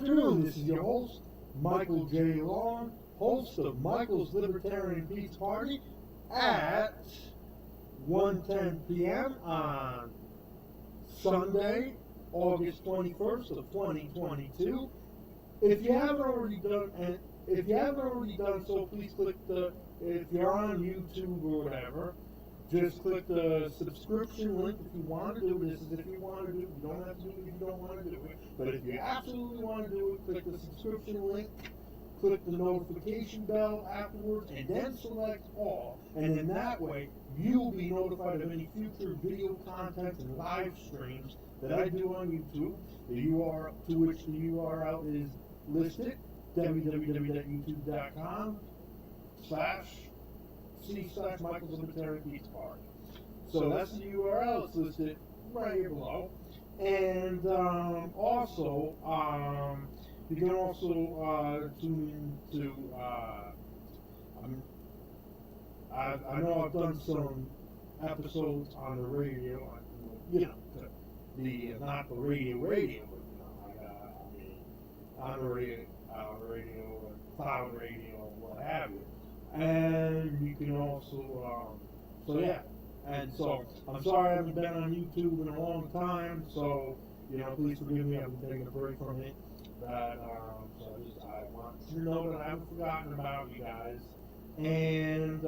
afternoon. This is your host, Michael J. Long, host of Michaels Libertarian Pizza Party at 1:10 p.m. on Sunday, August 21st of 2022. If you haven't already done so, please click if you're on YouTube or whatever, just click the subscription link if you want to do this. Is if you want to do it. You don't have to do it if you don't want to do it. But if you absolutely want to do it, click the subscription link, click the notification bell afterwards, and then select all. And in that way, you'll be notified of any future video content and live streams that I do on YouTube. The URL to which the URL is listed, www.youtube.com/C/Michaels Libertarian Pizza Party. So that's the URL. It's listed right here below. And also, you can also tune in to, I know I've done some episodes on the radio, not the radio, but on the radio, cloud radio, what have you. And you can also, and so I'm sorry I haven't been on YouTube in a long time, so, please forgive me, I've been taking a break from it. But, I want you to know that I haven't forgotten about you guys. And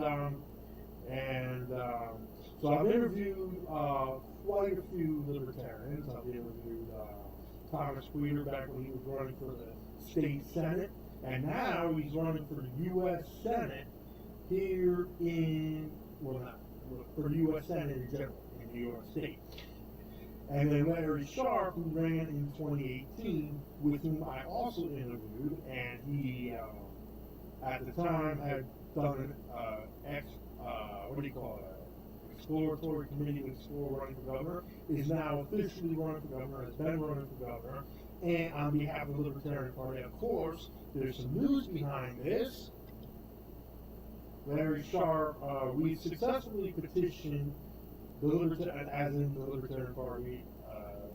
so I've interviewed quite a few libertarians. I've interviewed Thomas Queter back when he was running for the state senate, and now he's running for the U.S. Senate here for the U.S. Senate in general in New York State. And then Larry Sharp, who ran in 2018, with whom I also interviewed, and he at the time had done an exploratory committee to explore running for governor, is now officially running for governor, has been running for governor, and on behalf of the Libertarian Party. Of course, there's some news behind this. Larry Sharp, we successfully petitioned the Libertarian Party,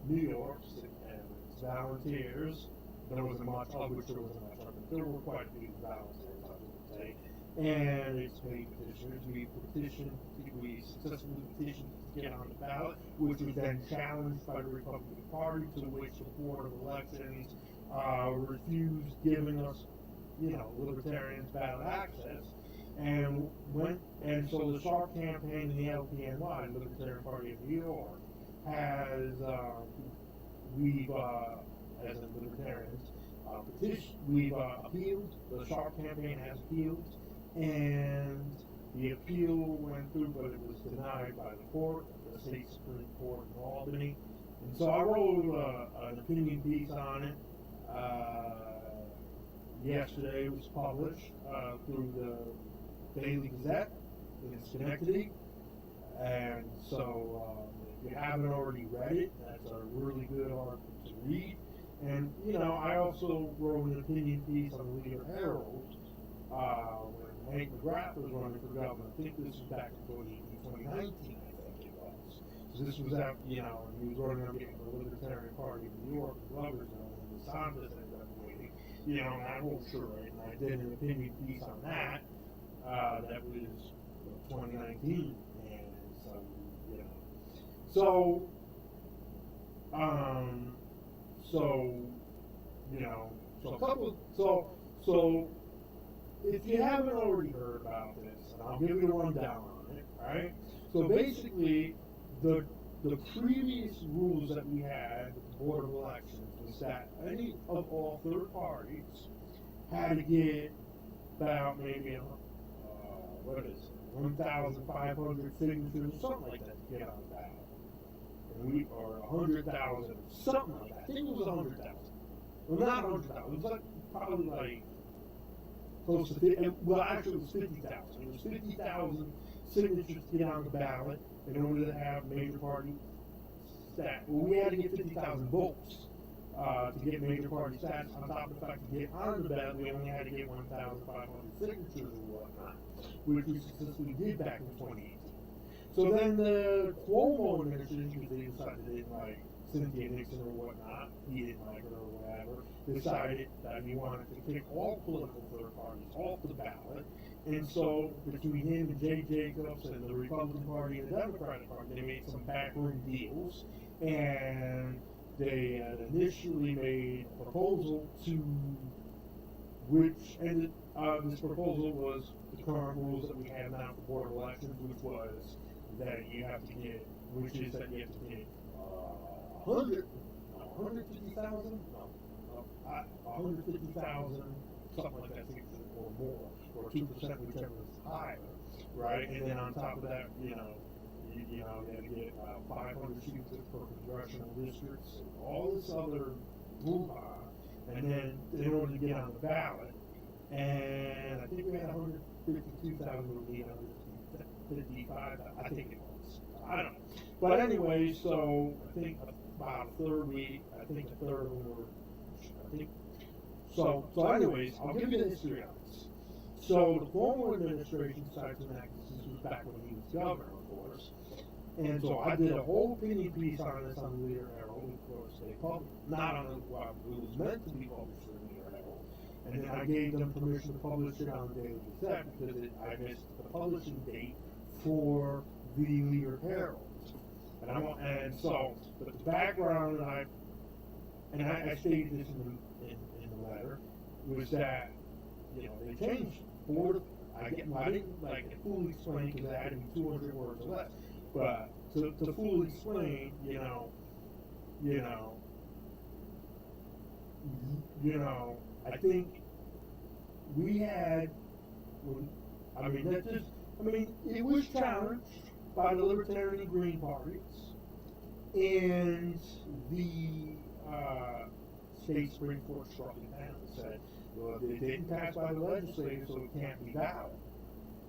New York, and its volunteers. There wasn't much of which there wasn't much of, but there were quite a few volunteers, I would say. And it's paid petitioners. We successfully petitioned to get on the ballot, which was then challenged by the Republican Party, to which the Board of Elections refused giving us, libertarians ballot access. And so the Sharp campaign in the LPNY, the Libertarian Party of New York, has as in libertarians, we've appealed. The Sharp campaign has appealed, and the appeal went through, but it was denied by the court, the state Supreme Court in Albany. And so I wrote an opinion piece on it. Yesterday it was published through the Daily Gazette in Schenectady, and so if you haven't already read it, that's a really good article to read. And I also wrote an opinion piece on the Leader Herald when Hank McGrath was running for governor. I think this was back in 2019, I think it was. So this was after, he was running on behalf of the Libertarian Party of New York, the Gloversville, and the Saunders ended up winning, that whole charade, and I did an opinion piece on that. That was 2019, and so if you haven't already heard about this, and I'll give you a rundown on it, right? So basically, the previous rules that we had with the Board of Elections was that any of all third parties had to get about maybe 1,500 signatures, something like that, to get on the ballot. Or 100,000, something like that. I think it was 100,000. Well, not 100,000. It was probably close to 50. Well, actually, it was 50,000. It was 50,000 signatures to get on the ballot in order to have major party stat. Well, we had to get 50,000 votes to get major party stats. On top of the fact to get on the ballot, we only had to get 1,500 signatures or whatnot, which we successfully did back in 2018. So then the Cuomo administration, because they decided they didn't like Cynthia Nixon or whatnot, he didn't like her or whatever, decided that he wanted to kick all political third parties off the ballot. And so between him and Jay Jacobs and the Republican Party and the Democratic Party, they made some backroom deals, and they had initially made a proposal to which ended this proposal was the current rules that we have now for board elections, which was that you have to get, which is that you have to get 150,000, no, 150,000, something like that, or more, or 2%, whichever is higher, right? And then on top of that, you have to get 500 seats per congressional districts, and all this other brouhaha, and then in order to get on the ballot, and I think we had 152,000, we need 155,000, I think it was. I don't know. But anyway, so I think about a third a third of them were, so anyways, I'll give you the history on this. So the former administration decided to enact this. This was back when he was governor, of course. And so I did a whole opinion piece on this on the Leader Herald, of course, they published, not on the, well, it was meant to be published in the Leader Herald. And then I gave them permission to publish it on the Daily Gazette because I missed the publishing date for the Leader Herald. And so, but the background, I stated this in the letter, was that, they changed board. I didn't like it fully explain because I had to be 200 words or less. But to fully explain, I think we had, it was challenged by the Libertarian and Green parties, and the state Supreme Court struck it down and said, well, it didn't pass by the legislature, so it can't be valid.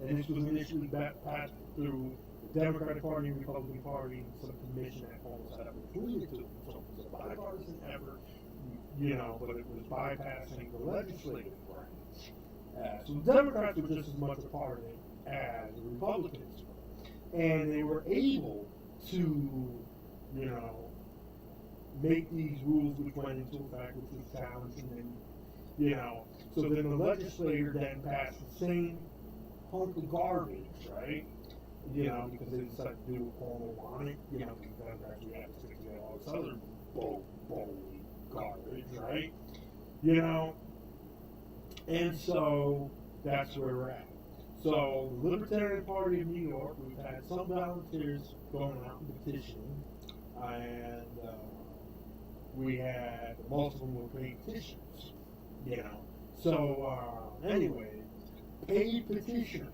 And this was initially passed through the Democratic Party and Republican Party and some commission that almost had between the two. So it was a bipartisan effort, but it was bypassing the legislative branch. So the Democrats were just as much a part of it as the Republicans were. And they were able to, make these rules which went into effect, which was challenged, and then, so then the legislature then passed the same hunk of garbage, right? Because they decided to do what Cuomo wanted, because the Democrats we had to stick together all this other bull garbage, right? And so that's where we're at. So the Libertarian Party of New York, we've had some volunteers going out and petitioning, and we had most of them were paid petitions, So anyway, paid petitioners,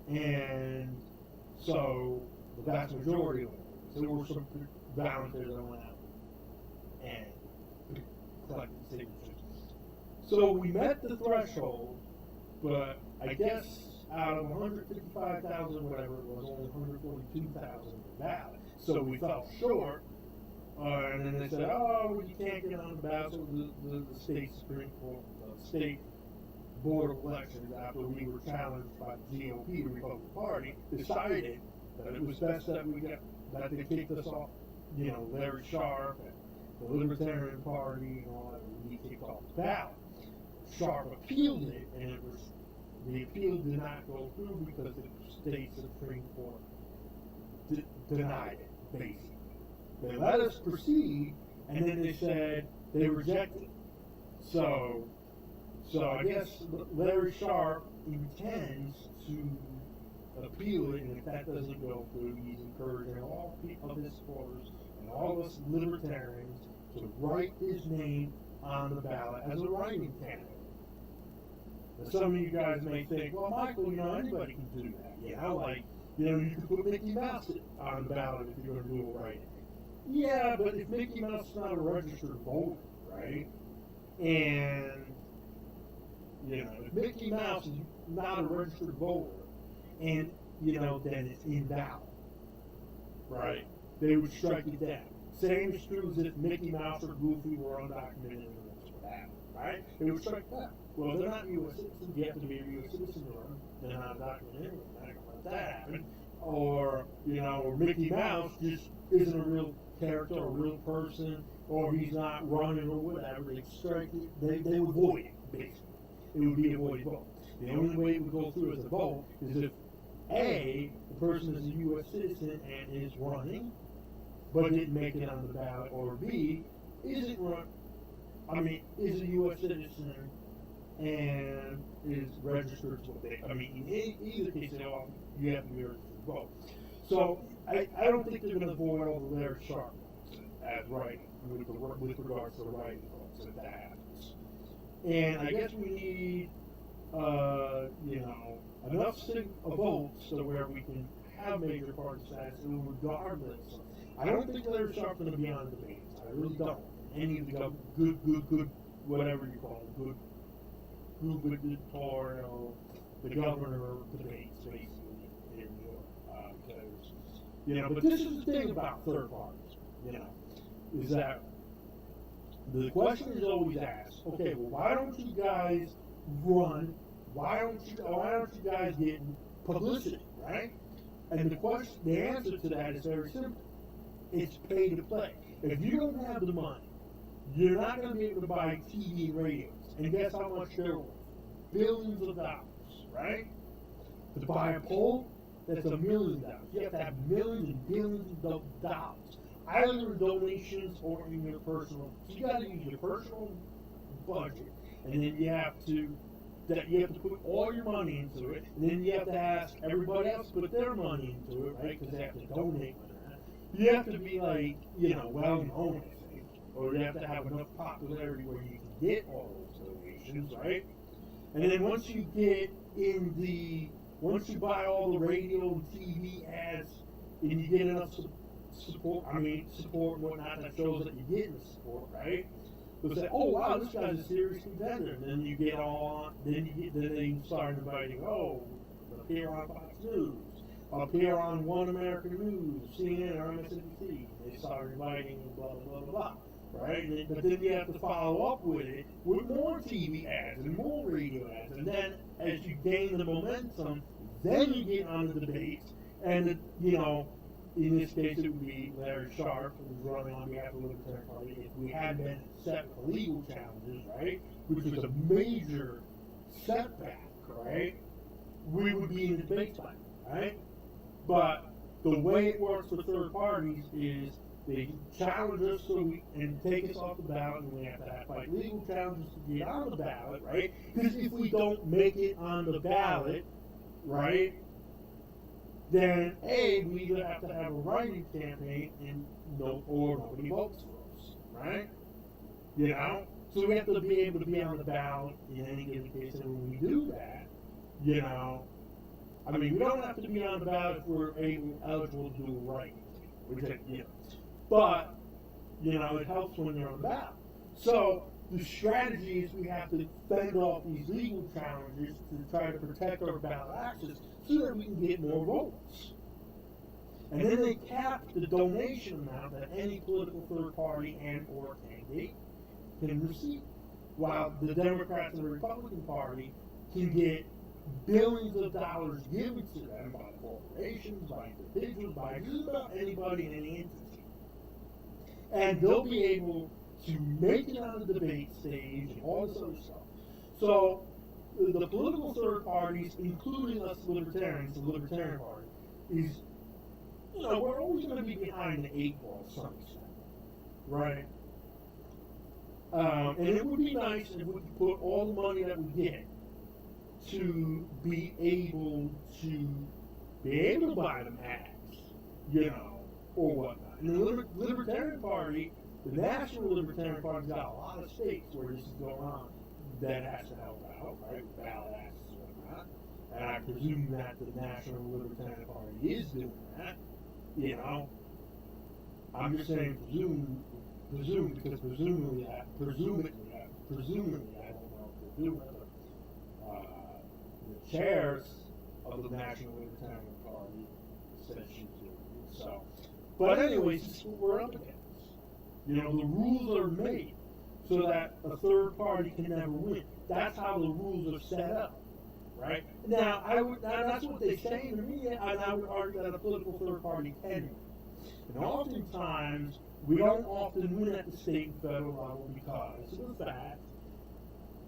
and so the vast majority of them. There were some volunteers that went out and collected signatures. So we met the threshold, but I guess out of 155,000, whatever it was, only 142,000 were valid. So we fell short, and then they said, oh, you can't get on the ballot. So the state Supreme Court, the state Board of Elections, after we were challenged by the GOP, the Republican Party, decided that it was best that they kicked us off, Larry Sharp and the Libertarian Party and all that, we kicked off the ballot. Sharp appealed it, and the appeal did not go through because the state Supreme Court denied it, basically. They let us proceed, and then they said they rejected it. So I guess Larry Sharp intends to appeal it, and if that doesn't go through, he's encouraging all of his supporters and all of us libertarians to write his name on the ballot as a writing candidate. Now, some of you guys may think, well, Michael, anybody can do that. You can put Mickey Mouse on the ballot if you're going to do it right. Yeah, but if Mickey Mouse is not a registered voter, right? And, if Mickey Mouse is not a registered voter, and, then it's invalid, right? They would strike it down. Same is true as if Mickey Mouse or Goofy were undocumented immigrants or that, right? They would strike that. Well, they're not U.S. citizens. You have to be a U.S. citizen to run. They're not undocumented immigrants. They're not going to let that happen. Or, or Mickey Mouse just isn't a real character, a real person, or he's not running or whatever, they strike it, they would void it, basically. It would be a void vote. The only way it would go through as a vote is if A, the person is a U.S. citizen and is running, but didn't make it on the ballot, or B, is a U.S. citizen and is registered to vote. In either case, you have to be registered to vote. So I don't think they're going to avoid all the Larry Sharp votes as writing with regards to the writing votes if that happens. And I guess we need enough votes so where we can have major party status regardless. I don't think Larry Sharp's going to be on the debates. I really don't. Any of the good, whatever you call it, gubernatorial, the governor debates, basically, in New York. But this is the thing about third parties, is that the question is always asked, okay, well, why don't you guys run? Why don't you guys get publicity, right? And the answer to that is very simple. It's pay to play. If you don't have the money, you're not going to be able to buy TV and radios. And guess how much they're worth? Billions of dollars, right? To buy a poll, that's $1 million. You have to have millions and billions of dollars. Either donations or in your personal. You got to use your personal budget, and then you have to put all your money into it, and then you have to ask everybody else to put their money into it, right? Because they have to donate money. You have to be well known, I think, or you have to have enough popularity where you can get all those donations, right? And then once you buy all the radio and TV ads, and you get enough support and whatnot, that shows that you're getting the support, right? They'll say, oh wow, this guy's a serious contender, and then you get all on, then they start inviting, appear on Fox News, appear on One American News, CNN or MSNBC. They start inviting blah blah blah blah, right? But then you have to follow up with it with more TV ads and more radio ads, and then as you gain the momentum, then you get on the debates, and in this case, it would be Larry Sharp, who was running on behalf of the Libertarian Party. If we had been set for legal challenges, right, which was a major setback, right, we would be in the debate fight, right? But the way it works for third parties is they challenge us and take us off the ballot, and we have to fight legal challenges to get on the ballot, right? Because if we don't make it on the ballot, right, then we either have to have a writing campaign or nobody votes for us, right? So we have to be able to be on the ballot in any given case, and when we do that, we don't have to be on the ballot if we're eligible to do a writing thing, but it helps when you're on the ballot. So the strategy is we have to fend off these legal challenges to try to protect our ballot access so that we can get more votes. And then they cap the donation amount that any political third party and or candidate can receive, while the Democrats and the Republican Party can get billions of dollars given to them by corporations, by individuals, by just about anybody in any entity. And they'll be able to make it on the debate stage and all this other stuff. So the political third parties, including us libertarians, the Libertarian Party, is, we're always going to be behind the 8 ball to some extent, right? And it would be nice if we could put all the money that we get to be able to buy them ads, or whatnot. And the Libertarian Party, the National Libertarian Party's got a lot of states where this is going on that has to help out, right, with ballot access and whatnot. And I presume that the National Libertarian Party is doing that, I'm just saying presume because presumably, I don't know if they're doing it, but the chairs of the National Libertarian Party said she's doing it. So, but anyways, this is what we're up against. The rules are made so that a third party can never win. That's how the rules are set up, right? Now, that's what they say to me, and I would argue that a political third party can win. And oftentimes, we don't often win at the state and federal level because of the fact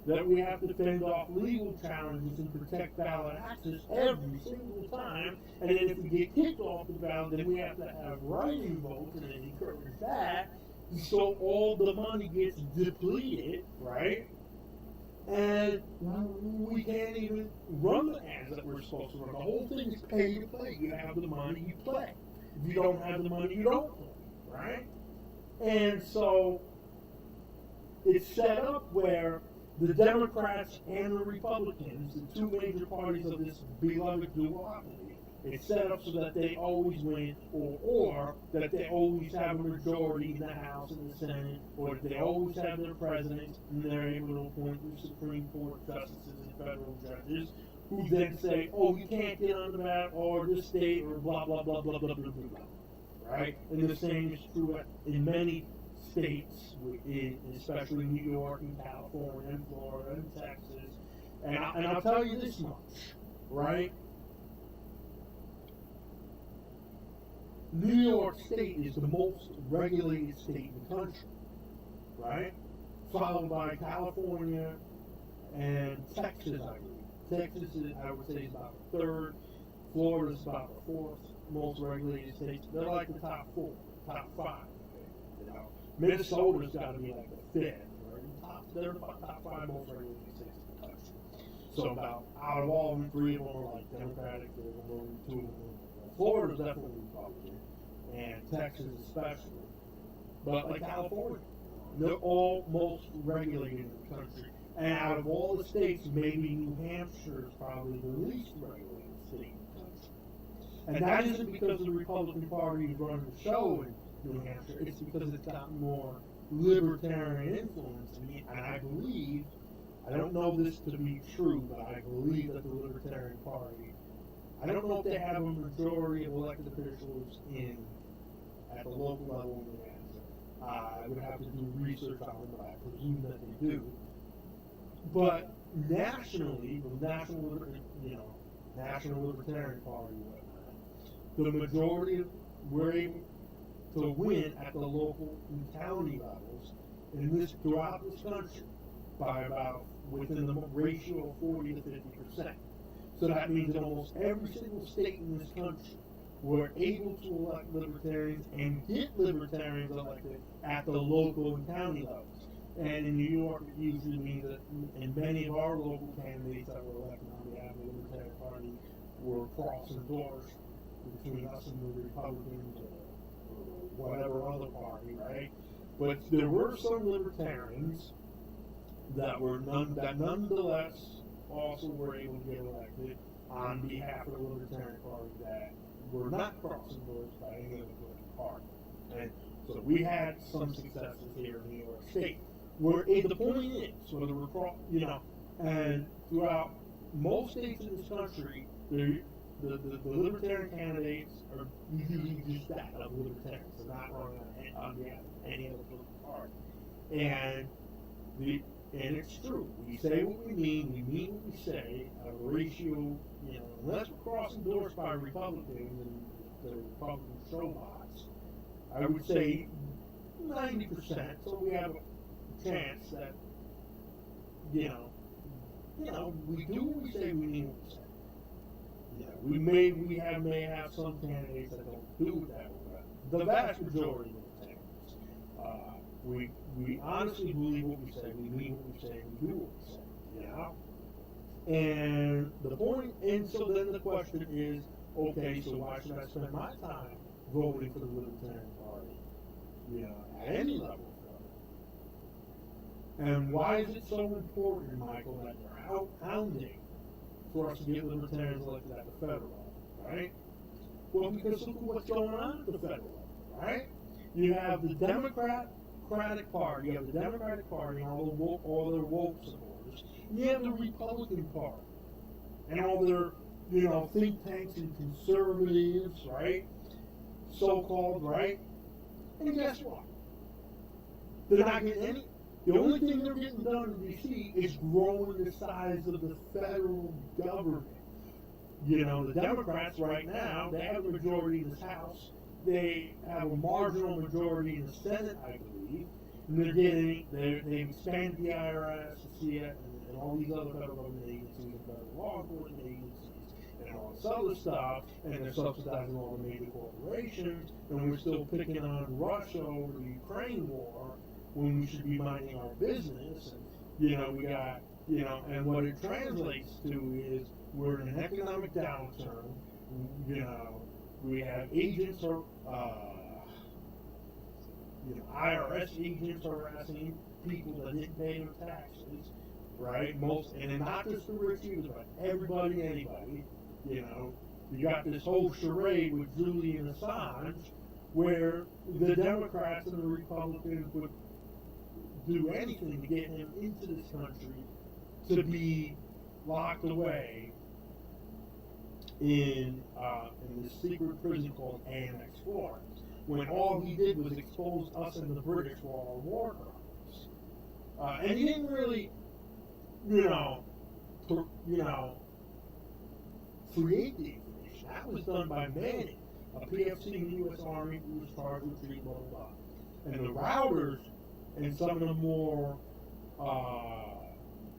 that we have to fend off legal challenges and protect ballot access every single time. And then if we get kicked off the ballot, then we have to have write-in votes and then encourage that. So all the money gets depleted, right? And we can't even run the ads that we're supposed to run. The whole thing is pay to play. You have the money, you play. If you don't have the money, you don't play, right? And so it's set up where the Democrats and the Republicans, the two major parties of this beloved duopoly, it's set up so that they always win, or that they always have a majority in the House and the Senate, or that they always have their president, and they're able to appoint their Supreme Court justices and federal judges, who then say, oh, you can't get on the ballot, or this state, or blah, blah, blah, blah, blah, blah, blah, blah. Right? And the same is true in many states, especially New York and California and Florida and Texas. And I'll tell you this much, right? New York State is the most regulated state in the country, right? Followed by California and Texas, I believe. Texas, I would say, is about the third. Florida is about the fourth most regulated state. They're like the top four, top five. You know, Minnesota's got to be like the fifth. Right? They're about top five most regulated states in the country. So out of all of them, 3 of them are like Democratic, 2 of them. Florida's definitely Republican, and Texas especially. But like California, they're all most regulated in the country. And out of all the states, maybe New Hampshire is probably the least regulated state in the country. And that isn't because the Republican Party is running the show in New Hampshire. It's because it's got more libertarian influence. And I believe, I don't know this to be true, but I believe that the Libertarian Party, I don't know if they have a majority of elected officials at the local level in New Hampshire. I would have to do research on them, but I presume that they do. But nationally, the National Libertarian Party, the majority were able to win at the local and county levels throughout this country by about within the ratio of 40 to 50%. So that means that almost every single state in this country were able to elect libertarians and get libertarians elected at the local and county levels. And in New York, it usually means that in many of our local candidates that were elected on behalf of the Libertarian Party were crossing doors between us and the Republicans or whatever other party, right? But there were some libertarians that nonetheless also were able to get elected on behalf of the Libertarian Party that were not crossing doors by any other political party. And so we had some successes here in New York State. The point is, and throughout most states in this country, the libertarian candidates are usually just that, of libertarians. They're not running on behalf of any other political party. And it's true. We say what we mean what we say, a ratio, unless we're crossing doors by Republicans and the Republican showbots, I would say 90%. So we have a chance that, we do what we say, we mean what we say. We may have some candidates that don't do that, but the vast majority of the candidates, we honestly believe what we say, we mean what we say, we do what we say, And the point, and so then the question is, okay, so why should I spend my time voting for the Libertarian Party, at any level? And why is it so important, Michael, that they're out hounding for us to get libertarians elected at the federal level, right? Well, because look at what's going on at the federal level, right? You have the Democratic Party, and all their woke supporters. And you have the Republican Party and all their, think tanks and conservatives, right? So-called, right? And guess what? They're not getting any. The only thing they're getting done in D.C. is growing the size of the federal government. The Democrats right now, they have a majority in this House. they have a marginal majority in the Senate, I believe, and they've expanded the IRS, the CIA, and all these other federal government agencies, and federal law enforcement agencies, and all this other stuff, and they're subsidizing all the major corporations, and we're still picking on Russia over the Ukraine war when we should be minding our business. And, we got, and what it translates to is we're in an economic downturn. We have agents or, IRS agents harassing people that didn't pay their taxes, right? And not just the rich either, but everybody, anybody. You got this whole charade with Julian Assange, where the Democrats and the Republicans would do anything to get him into this country to be locked away in this secret prison called Annex 4, when all he did was expose us and the British for our war crimes. And he didn't really, create the information. That was done by Manning, a PFC in the U.S. Army who was charged with treating blah, blah, blah. And the routers and some of the more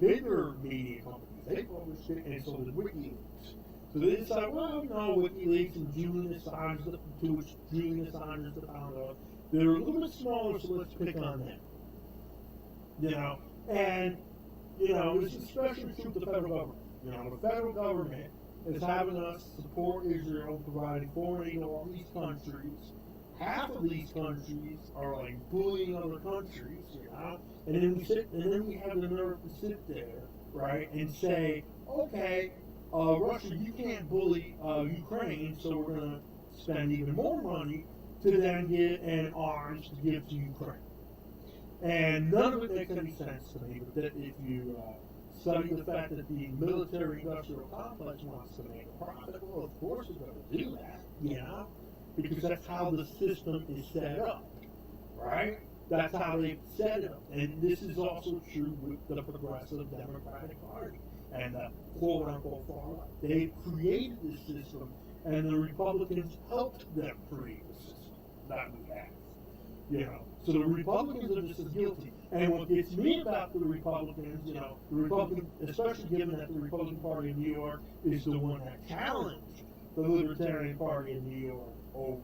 bigger media companies, they published it, and so did WikiLeaks. So they decided, well, WikiLeaks and Julian Assange, to which Julian Assange is the founder, they're a little bit smaller, so let's pick on them. And this is especially true of the federal government. The federal government is having us support Israel, providing foreign aid to all these countries. Half of these countries are like bullying other countries, and then we have the nerve to sit there, right, and say, okay, Russia, you can't bully Ukraine, so we're going to spend even more money to then get arms to give to Ukraine. And none of it makes any sense to me, but that if you study the fact that the military-industrial complex wants to make a profit, well, of course it's going to do that, because that's how the system is set up, right? That's how they've set it up. And this is also true with the Progressive Democratic Party and the quote-unquote far right. They've created this system, and the Republicans helped them create the system that we have. So the Republicans are just as guilty. And what gets me about the Republicans, especially given that the Republican Party in New York is the one that challenged the Libertarian Party in New York over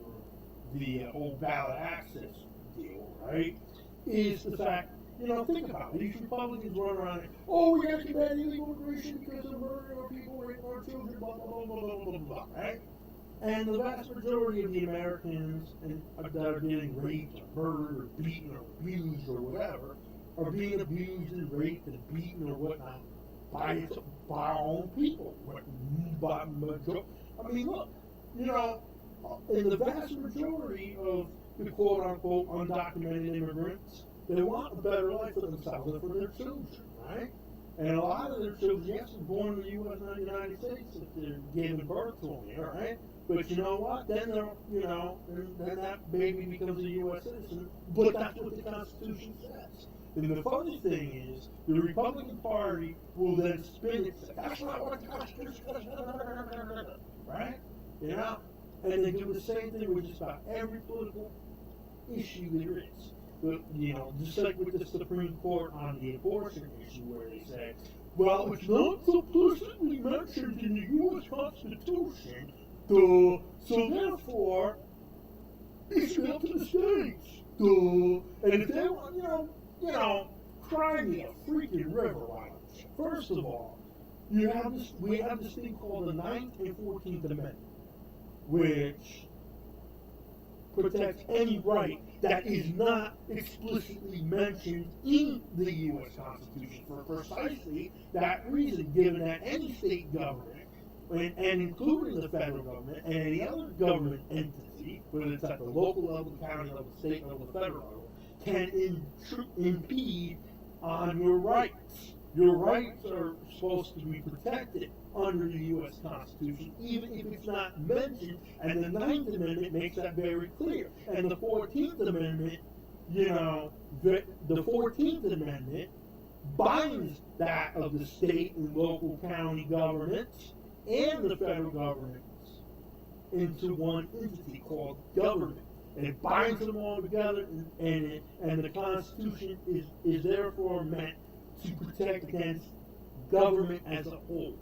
the whole ballot access deal, right? Is the fact, think about it. These Republicans run around and, we got to ban illegal immigration because they're murdering our people, raping our children, blah, blah, blah, blah, blah, blah, blah, right? And the vast majority of the Americans that are getting raped or murdered or beaten or abused or whatever are being abused and raped and beaten or whatnot by our own people. I mean, look, in the vast majority of the quote-unquote undocumented immigrants, they want a better life for themselves and for their children, right? And a lot of their children, yes, were born in the U.S. and the United States if they're giving birth to them here, right? But you know what? Then they're, then that baby becomes a U.S. citizen. But that's what the Constitution says. And the funny thing is, the Republican Party will then spin it, say, that's not what the Constitution says, right? And they do the same thing with just about every political issue there is. But, just like with the Supreme Court on the abortion issue, where they say, well, it's not explicitly mentioned in the U.S. Constitution, so therefore, it's up to the states. And if they want, cry me a freaking river, why don't you? First of all, we have this thing called the 9th and 14th Amendment, which protects any right that is not explicitly mentioned in the U.S. Constitution for precisely that reason, given that any state government, and including the federal government and any other government entity, whether it's at the local level, the county level, the state level, the federal level, can impede on your rights. Your rights are supposed to be protected under the U.S. Constitution, even if it's not mentioned, and the 9th Amendment makes that very clear. And the 14th Amendment, the 14th Amendment binds that of the state and local county governments and the federal governments into one entity called government. And it binds them all together, and the Constitution is therefore meant to protect against government as a whole,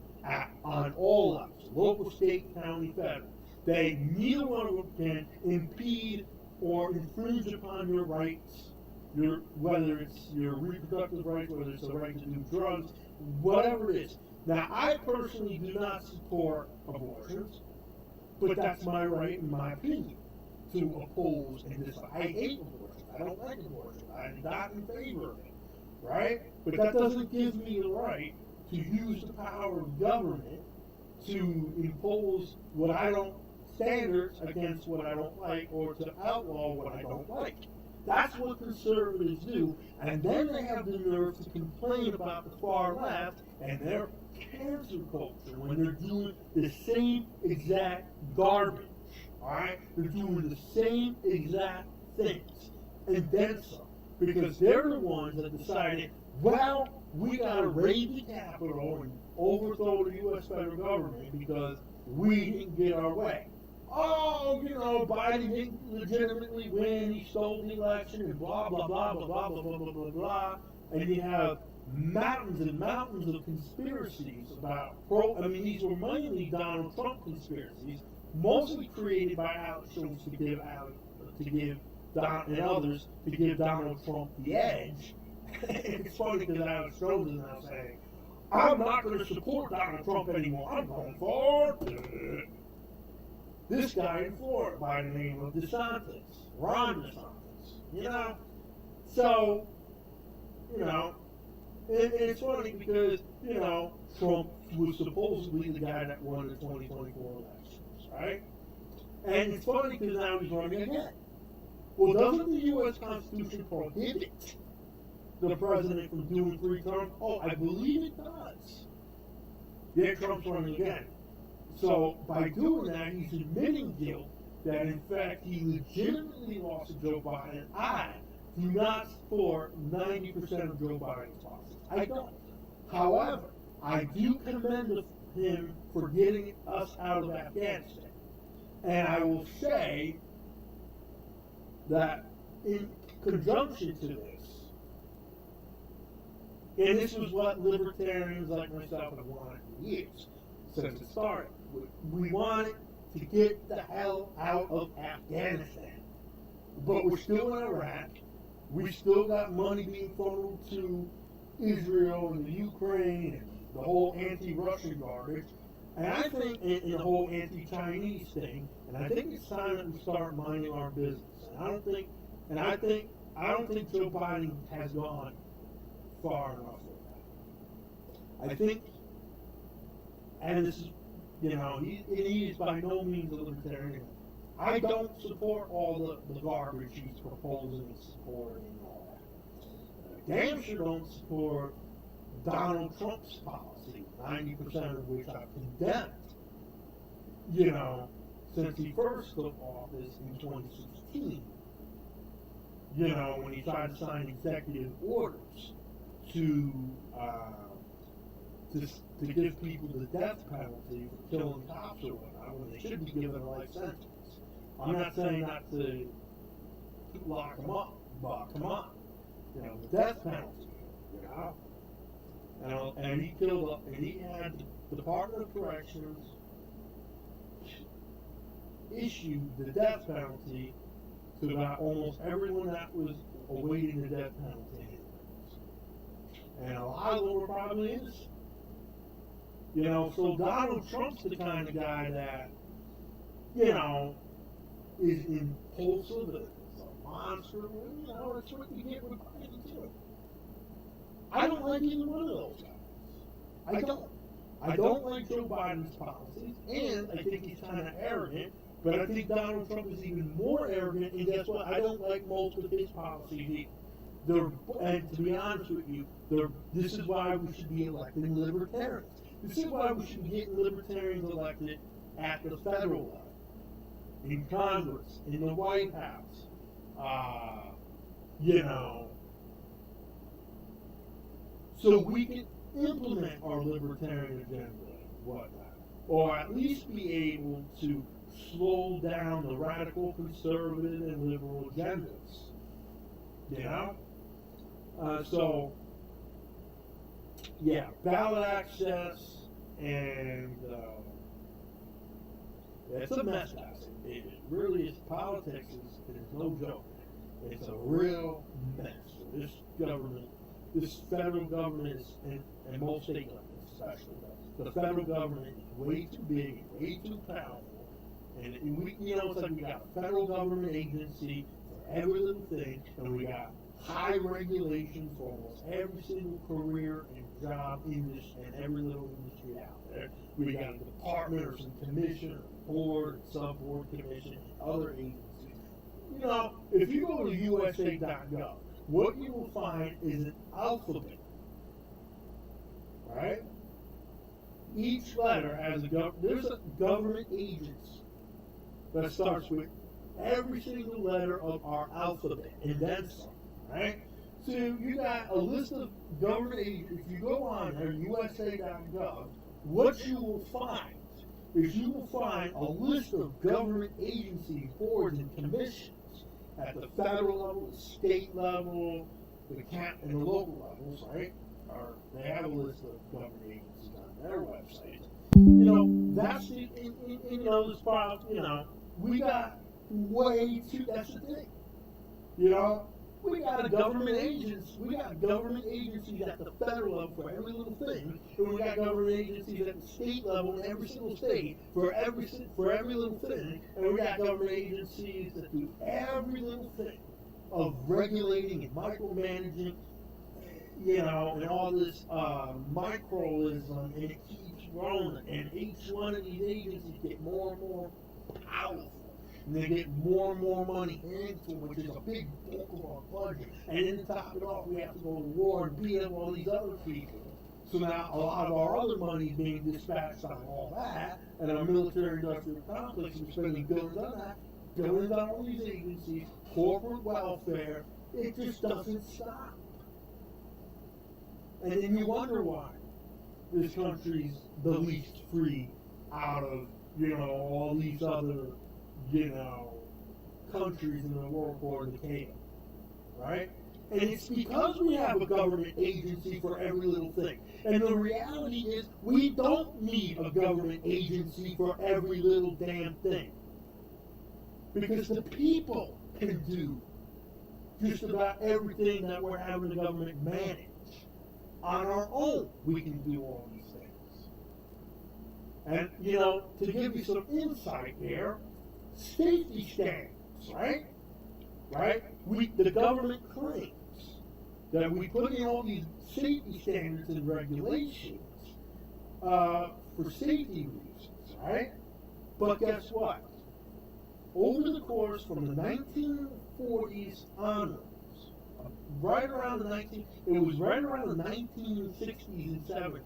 on all levels, local, state, county, federal. They neither one of them can impede or infringe upon your rights, whether it's your reproductive rights, whether it's the right to do drugs, whatever it is. Now, I personally do not support abortions, but that's my right and my opinion to oppose and decide. I hate abortion. I don't like abortion. I'm not in favor of it, right? But that doesn't give me the right to use the power of government to impose standards against what I don't like, or to outlaw what I don't like. That's what conservatives do, and then they have the nerve to complain about the far left and their cancer culture when they're doing the same exact garbage. Alright? They're doing the same exact things, and then some. Because they're the ones that decided, well, we gotta raid the Capitol and overthrow the U.S. federal government because we didn't get our way. Oh, Biden didn't legitimately win, he stole the election, and blah, blah, blah, blah, blah, blah, blah, blah, blah, blah. And you have mountains and mountains of conspiracies about these were mainly Donald Trump conspiracies, mostly created by Alex Jones to give Donald Trump the edge. And it's funny because Alex Jones is now saying, I'm not going to support Donald Trump anymore. I'm going for this guy in Florida by the name of Ron DeSantis. So, and it's funny because, Trump was supposedly the guy that won the 2024 elections, right? And it's funny because now he's running again. Well, doesn't the U.S. Constitution prohibit the president from doing 3 terms? Oh, I believe it does. Yet Trump's running again. So by doing that, he's admitting guilt that in fact he legitimately lost to Joe Biden. I do not support 90% of Joe Biden's policies. I don't. However, I do commend him for getting us out of Afghanistan. And I will say that in conjunction to this, and this was what libertarians like myself have wanted for years, since it started. We wanted to get the hell out of Afghanistan. But we're still in Iraq. We still got money being funneled to Israel and the Ukraine and the whole anti-Russian garbage. And I think, in the whole anti-Chinese thing, and I think it's time that we start minding our business. And I don't think Joe Biden has gone far enough with that. I think, and this is, he is by no means a libertarian. I don't support all the garbage he's proposing and supporting and all that. I damn sure don't support Donald Trump's policy, 90% of which I've condemned, since he first took office in 2016. When he tried to sign executive orders to give people the death penalty for killing cops or whatnot, when they should be given a life sentence. I'm not saying not to lock them up, but come on, the death penalty, and he killed, and he had the Department of Corrections issued the death penalty to about almost everyone that was awaiting the death penalty. And a lot of them were probably innocent. So Donald Trump's the kind of guy that, is impulsive, is a monster, that's what you get with Biden too. I don't like either one of those guys. I don't. I don't like Joe Biden's policies, and I think he's kind of arrogant, but I think Donald Trump is even more arrogant, and guess what? I don't like most of his policies either. And to be honest with you, this is why we should be electing libertarians. This is why we should be getting libertarians elected at the federal level, in Congress, in the White House, so we can implement our libertarian agenda and whatnot, or at least be able to slow down the radical conservative and liberal agendas. You know? So, yeah, ballot access, and it's a mess, guys. It really is. Politics is no joke. It's a real mess. This government, this federal government, and most state governments especially, the federal government is way too big, way too powerful, and we, it's like we got a federal government agency for every little thing, and we got high regulations for almost every single career and job industry and every little industry out there. We got a department or some commission, or board, sub-board commission, other agencies. If you go to USA.gov, what you will find is an alphabet, right? Each letter has there's a government agency that starts with every single letter of our alphabet, and then some, right? So you got a list of government agencies. If you go on there, USA.gov, what you will find is you will find a list of government agencies, boards, and commissions at the federal level, the state level, and the local levels, right? Or they have a list of government agencies on their website. That's this problem. We got way too. That's the thing. We got government agencies at the federal level for every little thing, and we got government agencies at the state level in every single state for every little thing, and we got government agencies that do every little thing of regulating and micromanaging, and all this microism, and it keeps growing, and each one of these agencies get more and more powerful. And they get more and more money into them, which is a big bulk of our budget. And then to top it off, we have to go to war and beat up all these other people. So now a lot of our other money is being dispatched on all that, and our military-industrial complex is spending billions on that, billions on all these agencies, corporate welfare. It just doesn't stop. And then you wonder why this country's the least free out of, all these other countries in the world for decay, right? And it's because we have a government agency for every little thing. And the reality is, we don't need a government agency for every little damn thing. Because the people can do just about everything that we're having the government manage. On our own, we can do all these things. And, to give you some insight here, safety standards, right? The government claims that we put in all these safety standards and regulations for safety reasons, right? But guess what? Over the course from the 1940s onwards, right around the 1960s and 70s,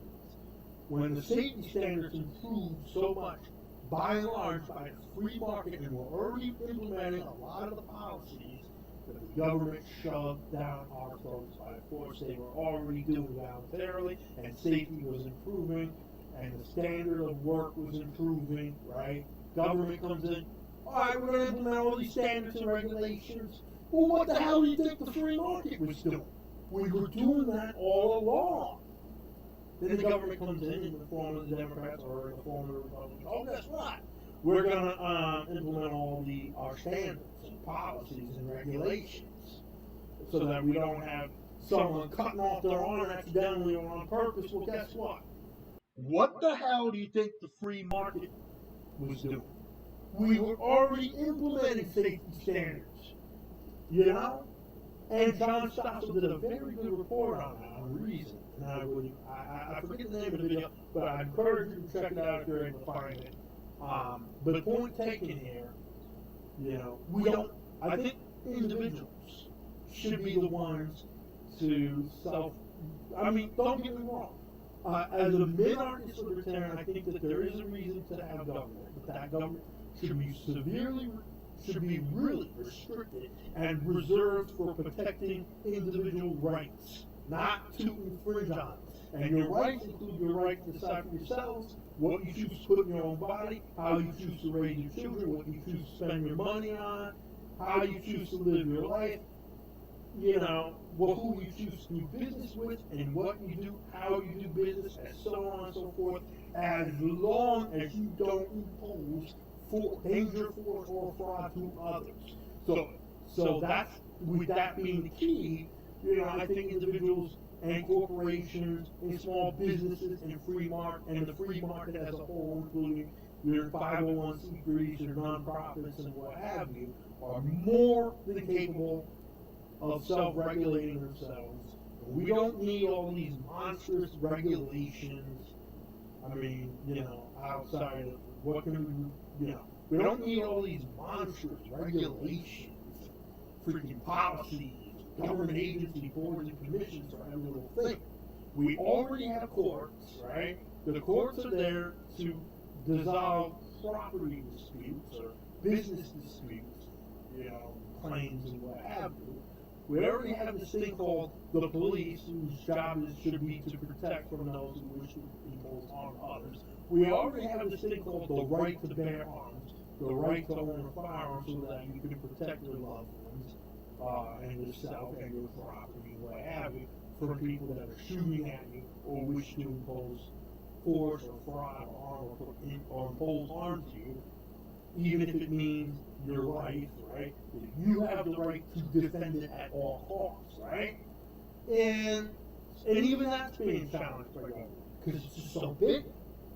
when the safety standards improved so much, by and large, by the free market, and we're already implementing a lot of the policies that the government shoved down our throats by force. They were already doing voluntarily, and safety was improving, and the standard of work was improving, right? Government comes in, all right, we're going to implement all these standards and regulations. Well, what the hell do you think the free market was doing? We were doing that all along. Then the government comes in the form of the Democrats or in the form of the Republicans. Oh, guess what? We're going to implement all our standards and policies and regulations so that we don't have someone cutting off their arm accidentally or on purpose. Well, guess what? What the hell do you think the free market was doing? We were already implementing safety standards, And John Stossel did a very good report on that, on reason. And I forget the name of the video, but I encourage you to check it out if you're able to find it. But the point taken here, I think individuals should be the ones to don't get me wrong. As a mid-artist libertarian, I think that there is a reason to have government, but that government should be really restricted and reserved for protecting individual rights not to infringe on it. And your rights include your right to decide for yourselves what you choose to put in your own body, how you choose to raise your children, what you choose to spend your money on, how you choose to live your life, you know, who you choose to do business with, and what you do, how you do business, and so on and so forth, as long as you don't impose danger, force, or fraud to others. So that's, with that being the key, you know, I think individuals and corporations and small businesses and the free market as a whole, including your 501c3s, your nonprofits, and what have you, are more than capable of self-regulating themselves. We don't need all these monstrous regulations. I mean, you know, outside of what can we, you know, we don't need all these monstrous regulations, freaking policies, government agency boards and commissions for every little thing. We already have courts, right? The courts are there to dissolve property disputes or business disputes, you know, claims and what have you. We already have this thing called the police, whose job should be to protect from those who wish to impose harm on others. We already have this thing called the right to bear arms, the right to own a firearm so that you can protect your loved ones and yourself and your property and what have you from people that are shooting at you or wish to impose force or fraud or harm or impose harm to you, even if it means your life, right? You have the right to defend it at all costs, right? And even that's being challenged by government because it's just so big.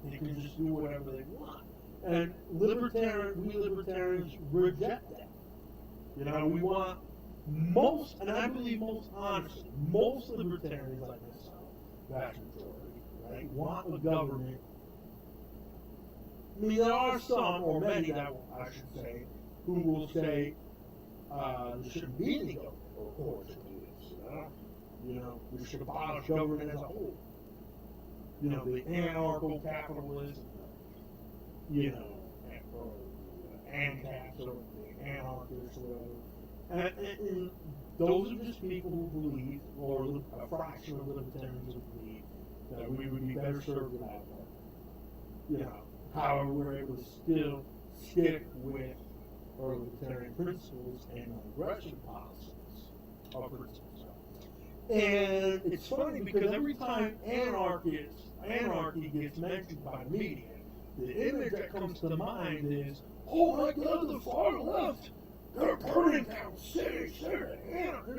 They can just do whatever they want. And we libertarians reject that. You know, we want and I believe most honestly, most libertarians like myself, vast majority, right, want a government. I mean, there are some, or many, that I should say, who will say there shouldn't be any government or courts or police. You know, we should abolish government as a whole. You know, the anarcho-capitalist, you know, or ANCAPs or the anarchists or whatever. And those are just people who believe, or a fraction of libertarians who believe, that we would be better served without them. You know, however, we're able to still stick with our libertarian principles and aggression policies or principles. And it's funny because every time anarchy gets mentioned by the media, the image that comes to mind is, oh my God, the far left, they're burning down cities, they're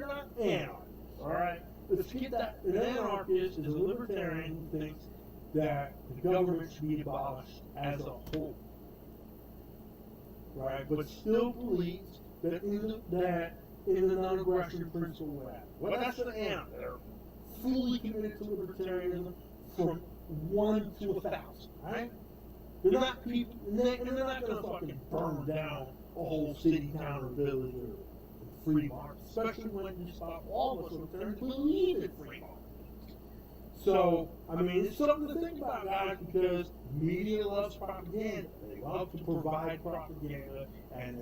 not anarchists, all right? Let's keep that. An anarchist is a libertarian who thinks that the government should be abolished as a whole, right? But still believes that in the non-aggression principle, well, that's an anarchist. They're fully committed to libertarianism from 1 to 1,000, right? They're not people, and they're not going to fucking burn down a whole city, town, or village or free market, especially when just about all of us libertarians believe in free market. So, I mean, it's something to think about, guys, because media loves propaganda. They love to provide propaganda, and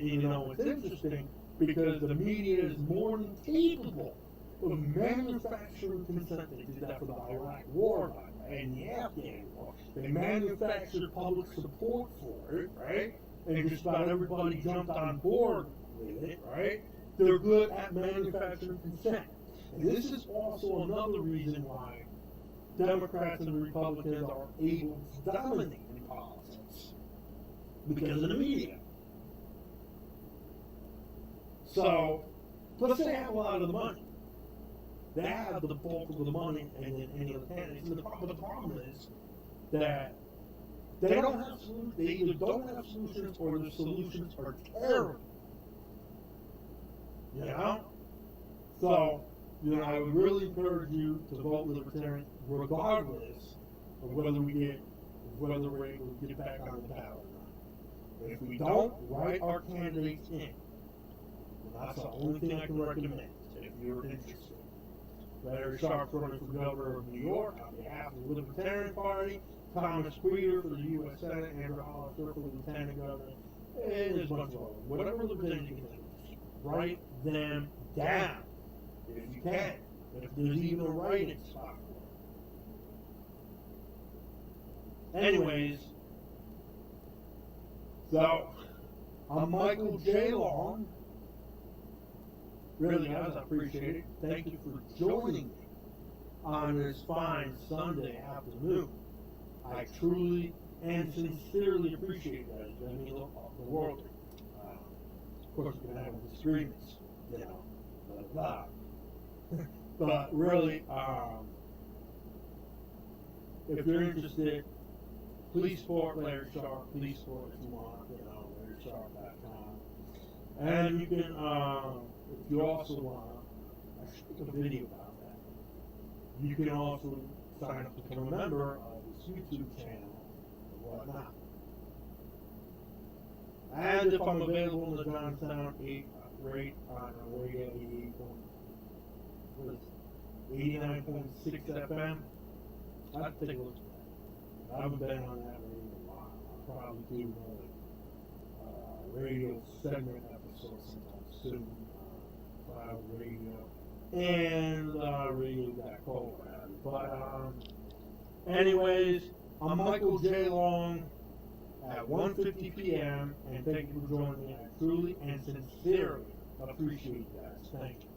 you know, it's interesting because the media is more than capable of manufacturing consent. They did that for the Iraq War and the Afghan War. They manufactured public support for it, right? And just about everybody jumped on board with it, right? They're good at manufacturing consent. And this is also another reason why Democrats and Republicans are able to dominate in politics. Because of the media. So, plus they have a lot of the money. They have the bulk of the money and any of the candidates. And the problem is that they don't have solutions. They either don't have solutions or the solutions are terrible. You know? So, you know, I would really encourage you to vote Libertarian regardless of whether we're able to get back on the ballot or not. If we don't, write our candidates in. And that's the only thing I can recommend if you're interested. Larry Sharp's running for governor of New York on behalf of the Libertarian Party. Thomas Queer for the U.S. Senate, Andrew Hollister for the Lieutenant Governor, and there's a bunch of others. Whatever libertarians you can do, write them down if you can. if there's even a write-in spot for it. Anyways, so I'm Michael J. Long. Really, guys, I appreciate it. Thank you for joining me on this fine Sunday afternoon. I truly and sincerely appreciate that. I mean, the world. Of course, we can have disagreements, you know, blah, blah. But really, if you're interested, please support Larry Sharp. Please support if you want, you know, LarrySharp.com. And you can, if you also want, I should make a video about that. You can also sign up to become a member of this YouTube channel and whatnot. And if I'm available in the Johnstown 8 rate on radio 89.6 FM, I'd take a look at that. I haven't been on that radio in a while. I'll probably do another radio segment episode sometime soon. Cloud radio and radio.co. But anyways, I'm Michael J. Long at 1:50 p.m. and thank you for joining me. I truly and sincerely appreciate you guys. Thank you.